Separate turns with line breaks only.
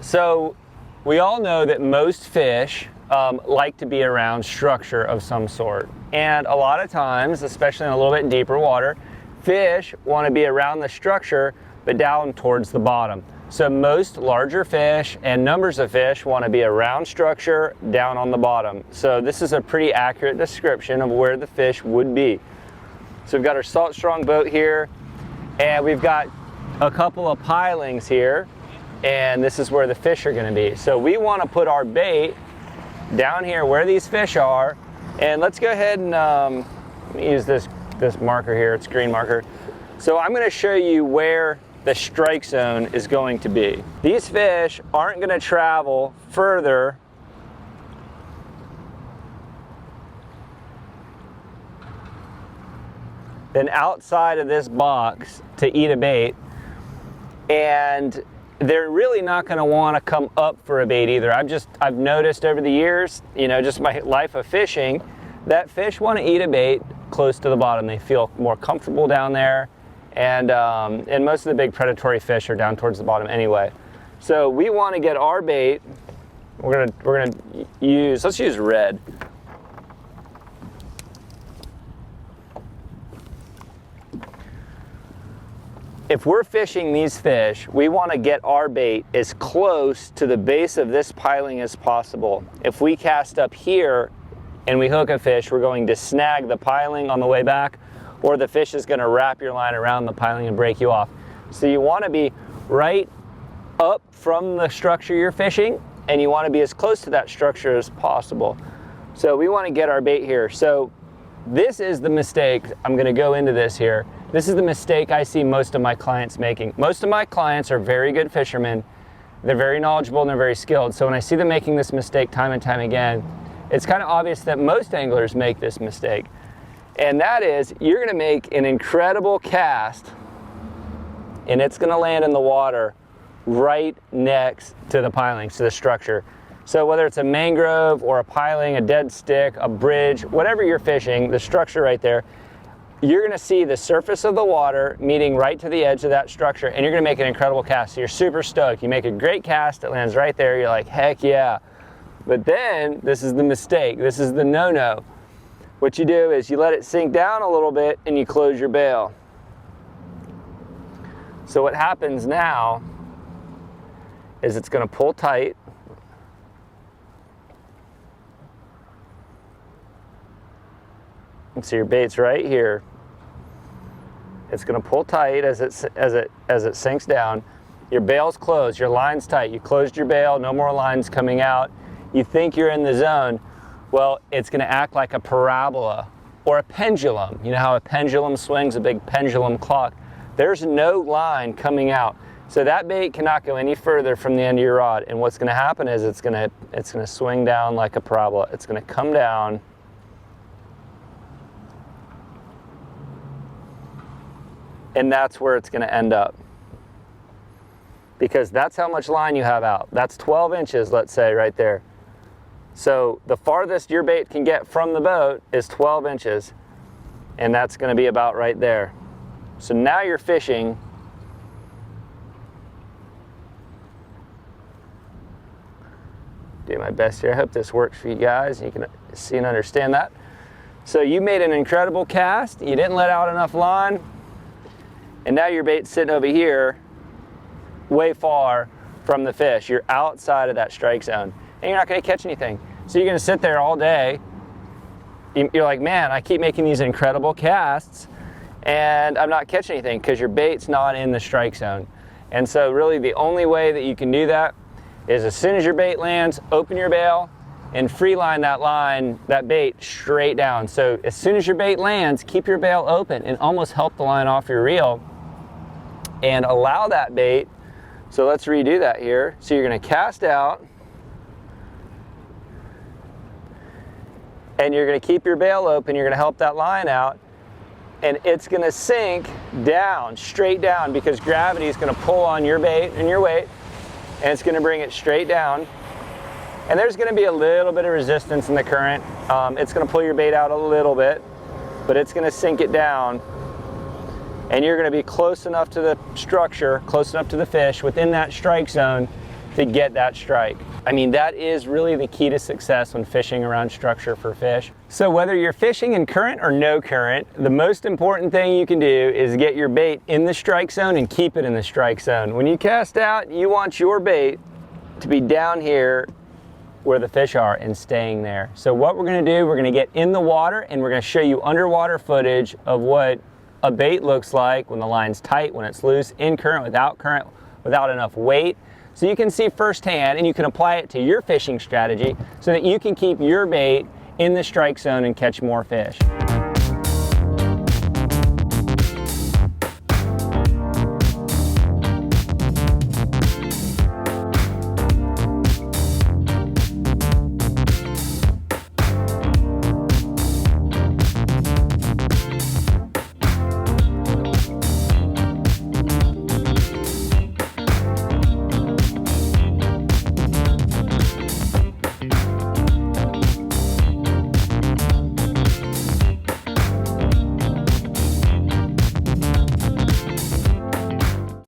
So we all know that most fish like to be around structure of some sort. And a lot of times, especially in a little bit deeper water, fish want to be around the structure but down towards the bottom. So most larger fish and numbers of fish want to be around structure, down on the bottom. So this is a pretty accurate description of where the fish would be. So we've got our Salt Strong boat here, and we've got a couple of pilings here, and this is where the fish are going to be. So we want to put our bait down here where these fish are, and let's go ahead and let me use this marker here. It's green marker. So I'm going to show you where the strike zone is going to be. These fish aren't going to travel further than outside of this box to eat a bait, and they're really not going to want to come up for a bait either. I've noticed over the years, you know, just my life of fishing, that fish want to eat a bait close to the bottom. They feel more comfortable down there, and most of the big predatory fish are down towards the bottom anyway. So we want to get our bait. We're gonna use, let's use red. If we're fishing these fish, we want to get our bait as close to the base of this piling as possible. If we cast up here and we hook a fish, we're going to snag the piling on the way back, or the fish is going to wrap your line around the piling and break you off. So you want to be right up from the structure you're fishing, and you want to be as close to that structure as possible. So we want to get our bait here. So this is the mistake. I'm going to go into this here. This is the mistake I see most of my clients making. Most of my clients are very good fishermen. They're very knowledgeable and they're very skilled. So when I see them making this mistake time and time again, it's kind of obvious that most anglers make this mistake. And that is, you're going to make an incredible cast, and it's going to land in the water right next to the piling, to the structure. So whether it's a mangrove or a piling, a dead stick, a bridge, whatever you're fishing, the structure right there, you're going to see the surface of the water meeting right to the edge of that structure, and you're going to make an incredible cast. So you're super stoked. You make a great cast, it lands right there. You're like, heck yeah. But then, this is the mistake. This is the no-no. What you do is you let it sink down a little bit and you close your bail. So what happens now is it's going to pull tight. And so your bait's right here. It's going to pull tight as it sinks down. Your bail's closed, your line's tight. You closed your bail, no more lines coming out. You think you're in the zone. Well, it's going to act like a parabola or a pendulum. You know how a pendulum swings, a big pendulum clock? There's no line coming out. So that bait cannot go any further from the end of your rod. And what's going to happen is it's going to swing down like a parabola. It's going to come down. And that's where it's going to end up. Because that's how much line you have out. That's 12 inches, let's say, right there. So the farthest your bait can get from the boat is 12 inches, and that's going to be about right there. So now you're fishing do my best here. I hope this works for you guys. You can see and understand that. So you made an incredible cast. You didn't let out enough line, and now your bait's sitting over here way far from the fish. You're outside of that strike zone, and you're not going to catch anything. So you're going to sit there all day. You're like, man, I keep making these incredible casts, and I'm not catching anything because your bait's not in the strike zone. And so really the only way that you can do that is as soon as your bait lands, open your bail and free line that line, that bait straight down. So as soon as your bait lands, keep your bail open and almost help the line off your reel and allow that bait. So let's redo that here. So you're going to cast out, and you're going to keep your bail open. You're going to help that line out, and it's going to sink down, straight down, because gravity is going to pull on your bait and your weight, and it's going to bring it straight down. And there's going to be a little bit of resistance in the current. It's going to pull your bait out a little bit, but it's going to sink it down. And you're going to be close enough to the structure, close enough to the fish within that strike zone to get that strike. I mean, that is really the key to success when fishing around structure for fish. So whether you're fishing in current or no current, the most important thing you can do is get your bait in the strike zone and keep it in the strike zone. When you cast out, you want your bait to be down here where the fish are and staying there. So what we're gonna do, we're gonna get in the water and we're gonna show you underwater footage of what a bait looks like when the line's tight, when it's loose, in current, without enough weight. So you can see firsthand and you can apply it to your fishing strategy so that you can keep your bait in the strike zone and catch more fish.